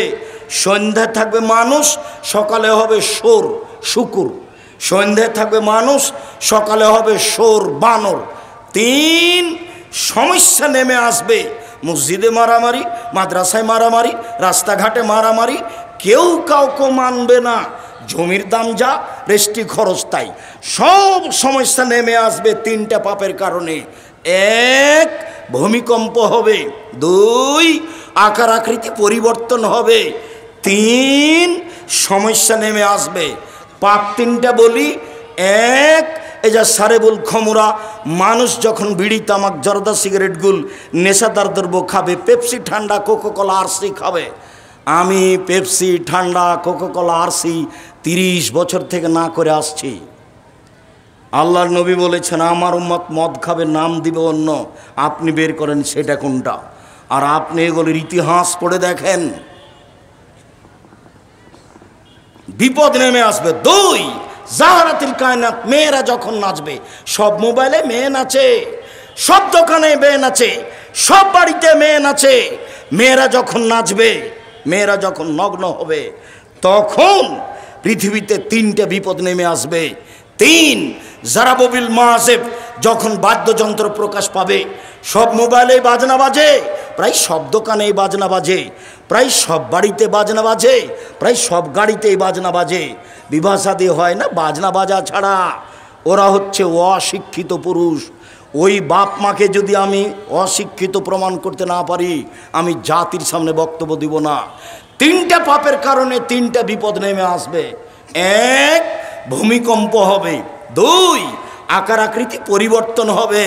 সন্ধ্যায় থাকবে মানুষ, সকালে হবে শুকুর। সন্ধ্যায় থাকবে মানুষ, সকালে হবে বানর। 3, সমস্যা নেমে আসবে। মসজিদে মারামারি, মাদ্রাসায় মারামারি, রাস্তাঘাটে মারামারি, কেউ কাউকে মানবে না। জমির দাম যা, রেস্টি খরচ তাই, সব সমস্যা নেমে আসবে 3টে পাপের কারণে। 1, ভূমিকম্প হবে। 2, আকার আকৃতি পরিবর্তন হবে। 3, সমস্যা নেমে আসবে। পাপ 3টা বলি। 1, এই যে সারেবুল খমরা, মানুষ যখন বিড়ি তামাক জর্দা সিগারেট গুল নেশাদার দ্রব্য খাবে, পেপসি ঠান্ডা কোকাকোলা আরসি খাবে। আমি পেপসি ঠান্ডা কোকাকোলা আরসি 30 বছর থেকে না করে আসছি। আল্লাহর নবী বলেছেন আমার উম্মত মদ খাবে, নাম দিবে অন্য, আপনি বের করেন সেটা কোনটা। আর আপনি এগুলোর ইতিহাস পড়ে দেখেন, বিপদ নেমে আসবে। 2, জাহারাতিল কায়নাত, মেয়েরা যখন নাচবে, সব মোবাইলে মেয়ে নাচে, সব দোকানে মেয়ে নাচে, সব বাড়িতে মেয়ে নাচে। মেয়েরা যখন নাচবে, মেয়েরা যখন নগ্ন হবে, তখন পৃথিবীতে 3টে বিপদ নেমে আসবে। 3, জারাববিল মাসেব, যখন বাদ্যযন্ত্র প্রকাশ পাবে, সব মোবাইলে বাজনা বাজে, প্রায় সব দোকানেই বাজনা বাজে, প্রায় সব বাড়িতে বাজনা বাজে, প্রায় সব গাড়িতেই বাজনা বাজে। বিবাহ শাদী হয় না বাজনা বাজা ছাড়া। ওরা হচ্ছে অশিক্ষিত পুরুষ। ওই বাপ মাকে যদি আমি অশিক্ষিত প্রমাণ করতে না পারি, আমি জাতির সামনে বক্তব্য দিব না। 3টে পাপের কারণে 3টে বিপদ নেমে আসবে। 1, ভূমিকম্প হবে। 2, আকার আকৃতি পরিবর্তন হবে।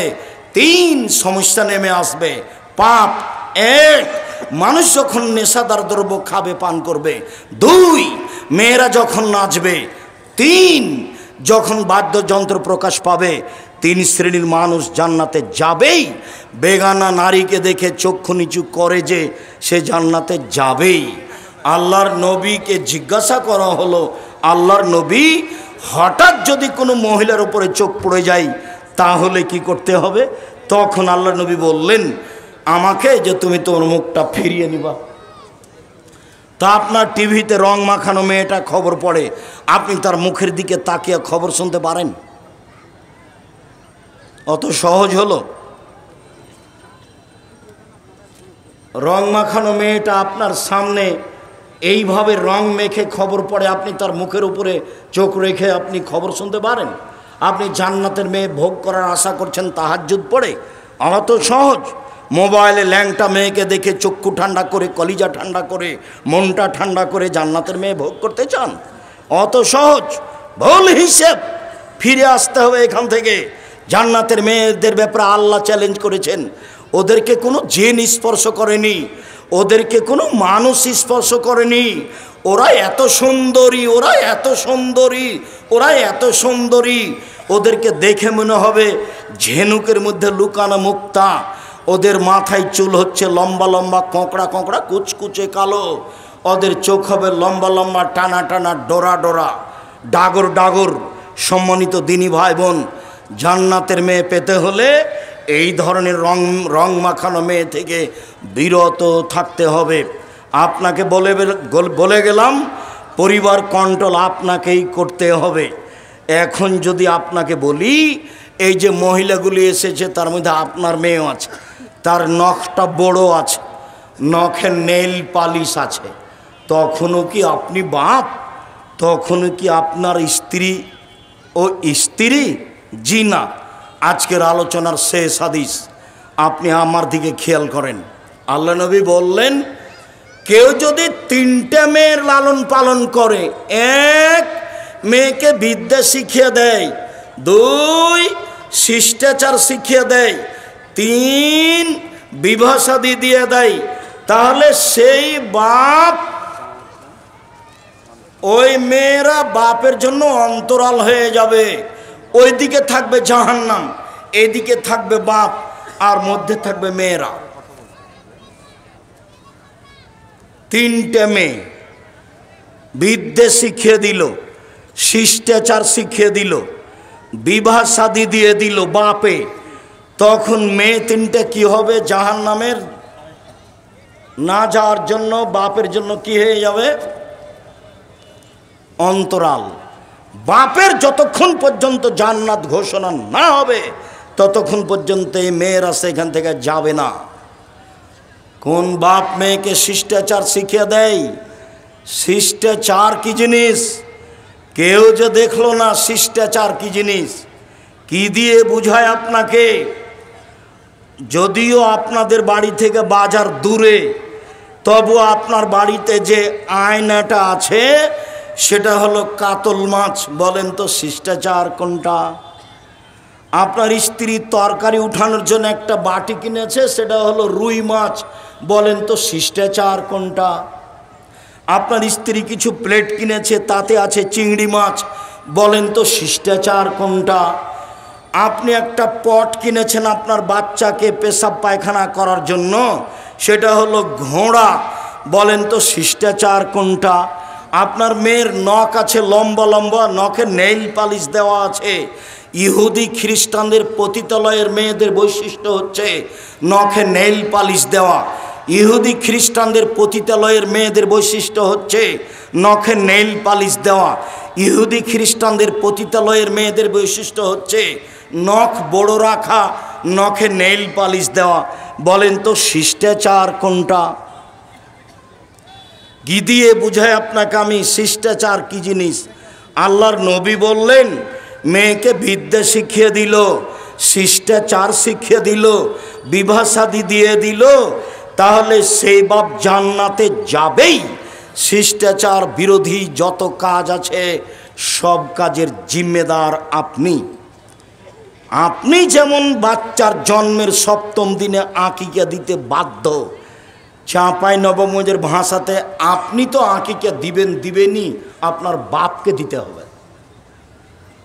3, সমস্যা নেমে আসবে। পাপ 1, মানুষ যখন নেশাদার দ্রব্য খাবে, পান করবে। 2, মেয়েরা যখন নাচবে। 3, যখন বাদ্যযন্ত্র প্রকাশ পাবে। 3 শ্রেণীর মানুষ জান্নাতে যাবেই। বেগানা নারীকে দেখে চক্ষু নিচু করে যে, সে জান্নাতে যাবেই। আল্লাহর নবীকে জিজ্ঞাসা করা হলো, আল্লাহর নবী, হঠাৎ যদি কোনো মহিলার উপরে চোখ পড়ে যায় তাহলে কি করতে হবে? তখন আল্লাহর নবী বললেন আমাকে যে তুমি তোর মুখটা ফিরিয়ে নিবা। তা আপনার টিভিতে রং মাখানো মেয়েটা খবর পড়ে, আপনি তার মুখের দিকে তাকিয়ে খবর শুনতে পারেন? অত সহজ হলো? রং মাখানো মেয়েটা আপনার সামনে এইভাবে রং মেখে খবর পড়ে আপনি তার মুখের উপরে চোখ রেখে আপনি খবর শুনতে পারেন? আপনি জান্নাতের মেয়ে ভোগ করার আশা করছেন তাহাজ্জুদ পড়ে? অত সহজ। মোবাইলে ল্যাংটা মেয়েকে দেখে চক্ষু ঠান্ডা করে, কলিজা ঠান্ডা করে, মনটা ঠান্ডা করে জান্নাতের মেয়ে ভোগ করতে চান? অত সহজ। ভুল হিসেব। ফিরে আসতে হবে এখান থেকে। জান্নাতের মেয়েদের ব্যাপারে আল্লাহ চ্যালেঞ্জ করেছেন। ওদেরকে কোনো জিন স্পর্শ করেনি, ওদেরকে কোনো মানুষ স্পর্শ করেনি। ওরা এত সুন্দরী, ওরা এত সুন্দরী, ওরা এত সুন্দরী, ওদেরকে দেখে মনে হবে ঝিনুকের মধ্যে লুকানো মুক্তা। ওদের মাথায় চুল হচ্ছে লম্বা লম্বা, কোঁকড়া কোঁকড়া, কুচকুচে কালো। ওদের চোখ হবে লম্বা লম্বা, টানা টানা, ডোরা ডোরা, ডাগর ডাগর। সম্মানিত দিনী ভাই বোন, জান্নাতের মেয়ে পেতে হলে এই ধরনের রং মাখানো মেয়ে থেকে বিরত থাকতে হবে। আপনাকে বলে গেলাম, পরিবার কন্ট্রোল আপনাকেই করতে হবে। এখন যদি আপনাকে বলি, এই যে মহিলাগুলি এসেছে তার মধ্যে আপনার মেয়েও আছে, তার নখটা বড় আছে, নখের নেইল পালিশ আছে, তখনও কি আপনি বাপ? তখনও কি আপনার স্ত্রী ও স্ত্রী? জি না। আজকের আলোচনার শেষ হাদিস আপনি আমার দিকে খেয়াল করেন। আল্লাহ নবী বললেন, কেউ যদি 3টে মেয়ের লালন পালন করে, 1 মেয়েকে বিদ্যা শিখিয়ে দেয়, 2 শিষ্টাচার শিখিয়ে দেয়, 3 বিবাহ শাদী দিয়ে দেয়, তাহলে সেই বাপ, ওই মেয়েরা বাপের জন্য অন্তরাল হয়ে যাবে। ওইদিকে থাকবে জাহান্নাম, এদিকে থাকবে বাপ, আর মধ্যে থাকবে মেয়েরা। 3টে মেয়ে বিদ্যে শিখিয়ে দিল, শিষ্টাচার শিখিয়ে দিল, বিবাহ শাদী দিয়ে দিল বাপে, তখন মেয়ে 3টে কি হবে? জাহান্নামের না যাওয়ার জন্য বাপের জন্য কি হয়ে যাবে? অন্তরাল। বাপের যতক্ষণ পর্যন্ত জান্নাত ঘোষণা না হবে ততক্ষণ পর্যন্ত এই মেয়েরা সেখান থেকে যাবে না। কোন বাপ মেয়েকে শিষ্টাচার শিখিয়ে দেয়? শিষ্টাচার কি জিনিস কেউ যে দেখলো না। শিষ্টাচার কি জিনিস, কি দিয়ে বুঝায় আপনাকে? যদিও আপনাদের বাড়ি থেকে বাজার দূরে, তবু আপনার বাড়িতে যে আয়নাটা আছে সেটা হলো কাতল মাছ। বলেন তো শিষ্টাচার কোনটা? আপনার স্ত্রী তরকারি উঠানোর জন্য একটা বাটি কিনেছে, সেটা হলো রুই মাছ। বলেন তো শিষ্টাচার কোনটা? আপনার স্ত্রী কিছু প্লেট কিনেছে, তাতে আছে চিংড়ি মাছ। বলেন তো শিষ্টাচার কোনটা? আপনি একটা পট কিনেছেন আপনার বাচ্চাকে পেশাব পায়খানা করার জন্য, সেটা হলো ঘোড়া। বলেন তো শিষ্টাচার কোনটা? আপনার মেয়ের নখ আছে লম্বা লম্বা, নখে নেইল পালিশ দেওয়া আছে। ইহুদি খ্রিস্টানদের পতিতালয়ের মেয়েদের বৈশিষ্ট্য হচ্ছে নখে নেইল পালিশ দেওয়া। ইহুদি খ্রিস্টানদের পতিতালয়ের মেয়েদের বৈশিষ্ট্য হচ্ছে নখে নেইল পালিশ দেওয়া। ইহুদি খ্রিস্টানদের পতিতালয়ের মেয়েদের বৈশিষ্ট্য হচ্ছে নখ বড় রাখা, নখে নেইল পালিশ দেওয়া। বলেন তো শিষ্টাচার কোনটা? কি দিয়ে বুঝায় আপনাকে আমি শিষ্টাচার কি জিনিস? আল্লাহর নবী বললেন, মেয়েকে বিদ্যা শিখিয়ে দিল, শিষ্টাচার শিখিয়ে দিল, বিবাহ শাদী দিয়ে দিল, তাহলে সেই বাপ জান্নাতে যাবেই। শিষ্টাচার বিরোধী যত কাজ আছে সব কাজের জিম্মেদার আপনি। আপনি যেমন বাচ্চার জন্মের 7ম দিনে আকিকা দিতে বাধ্য, চাঁপাই নবমীর ভাষাতে আপনি তো আকিকা দিবেনই, আপনার বাপকে দিতে হবে।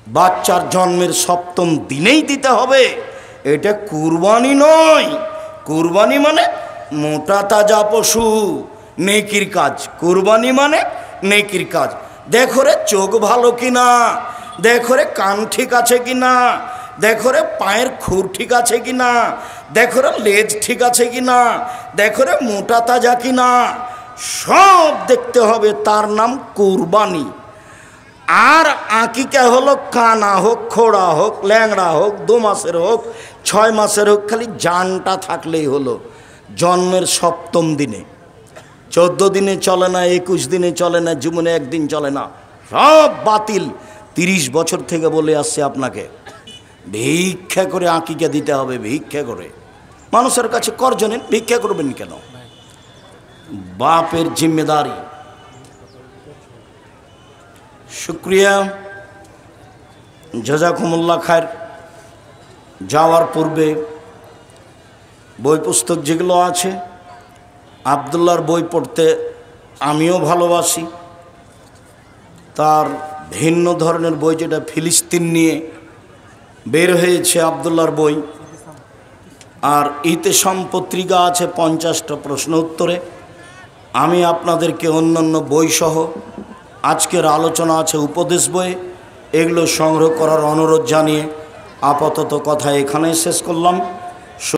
বাচ্চার জন্মের 7ম দিনেই দিতে হবে। এটা কুরবানি নয়। কুরবানি মানে মোটা তাজা পশু, নেকির কাজ। কুরবানি মানে নেকির কাজ। দেখো রে চোখ ভালো কিনা, দেখো রে কান ঠিক আছে কিনা, দেখো রে পায়ের খুর ঠিক আছে কিনা, দেখো রে লেজ ঠিক আছে কিনা, দেখো রে মোটা তাজা কিনা, সব দেখতে হবে। তার নাম কুরবানি। আর আকিকা হলো কানা হোক, খোড়া হোক, ল্যাংড়া হোক, 2 মাসের হোক, 6 মাসের হোক, খালি জানটা থাকলেই হলো। জন্মের 7ম দিনে 14 দিনে চলে না, 21 দিনে চলে না, জীবনে একদিন চলে না, সব বাতিল। 30 বছর থেকে বলে আসছে আপনাকে ভিক্ষা করে আকিকা দিতে হবে, ভিক্ষা করে। মানুষের কাছে কর্জ নেন, ভিক্ষা করবেন কেন? বাপের জিম্মেদারি। শুক্রিয়া, জাযাকুমুল্লাহ খায়ের। যাওয়ার পূর্বে বই পুস্তক যেগুলো আছে, আবদুল্লাহর বই পড়তে আমিও ভালোবাসি। তার ভিন্ন ধরনের বই, যেটা ফিলিস্তিন নিয়ে বের হয়েছে, আবদুল্লাহর বই। আর ইতেসাম পত্রিকা আছে 50টা প্রশ্ন উত্তরে। আমি আপনাদেরকে অন্যান্য বইসহ আজকের আলোচনা আছে উপদেশ বই, এগুলো সংগ্রহ করার অনুরোধ জানিয়ে আপাতত কথা এখানেই শেষ করলাম।